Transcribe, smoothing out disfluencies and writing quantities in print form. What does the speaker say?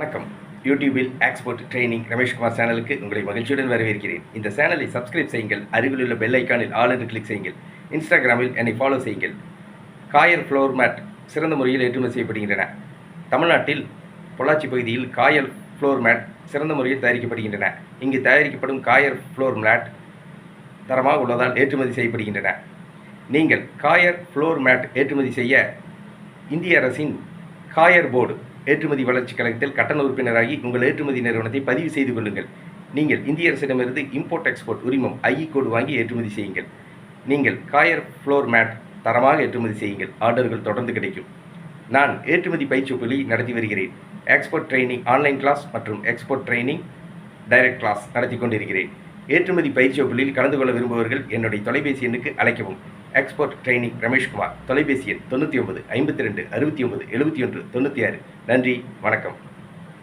வணக்கம். யூடியூபில் export training Rameshkumar சேனலுக்கு உங்களை மகிழ்ச்சியுடன் வரவேற்கிறேன். இந்த சேனலை சப்ஸ்கிரைப் செய்யுங்கள். அருகில் உள்ள பெல் ஐக்கானில் ஆல் என்று கிளிக் செய்யுங்கள். இன்ஸ்டாகிராமில் என்னை ஃபாலோ செய்யுங்கள். காயர் ஃப்ளோர் மேட் சிறந்த முறையில் ஏற்றுமதி செய்யப்படுகின்றன. தமிழ்நாட்டில் பொள்ளாச்சி பகுதியில் காயர் ஃப்ளோர் மேட் சிறந்த முறையில் தயாரிக்கப்படுகின்றன. இங்கு தயாரிக்கப்படும் காயர் ஃப்ளோர் மேட் தரமாக உள்ளதால் ஏற்றுமதி செய்யப்படுகின்றன. நீங்கள் காயர் ஃப்ளோர் மேட் ஏற்றுமதி செய்ய இந்திய அரசின் காயர் போர்டு ஏற்றுமதி வளர்ச்சி கழகத்தில் கட்டண உறுப்பினராகி உங்கள் ஏற்றுமதி நிறுவனத்தை பதிவு செய்து கொள்ளுங்கள். நீங்கள் இந்திய அரசிடமிருந்து இம்போர்ட் எக்ஸ்போர்ட் உரிமம் ஐஇ கோடு வாங்கி ஏற்றுமதி செய்யுங்கள். நீங்கள் காயர் ஃப்ளோர் மேட் தரமாக ஏற்றுமதி செய்யுங்கள். ஆர்டர்கள் தொடர்ந்து கிடைக்கும். நான் ஏற்றுமதி பயிற்சி வகுப்புகளை நடத்தி வருகிறேன். எக்ஸ்போர்ட் ட்ரைனிங் ஆன்லைன் கிளாஸ் மற்றும் எக்ஸ்போர்ட் ட்ரைனிங் டைரக்ட் கிளாஸ் நடத்தி கொண்டிருக்கிறேன். ஏற்றுமதி பயிற்சி வகுப்புகளில் கலந்து கொள்ள விரும்புபவர்கள் என்னுடைய தொலைபேசி எண்ணுக்கு அழைக்கவும். Export training Rameshkumar. தொலைபேசி எண் 99 52 69 71 96. நன்றி, வணக்கம்.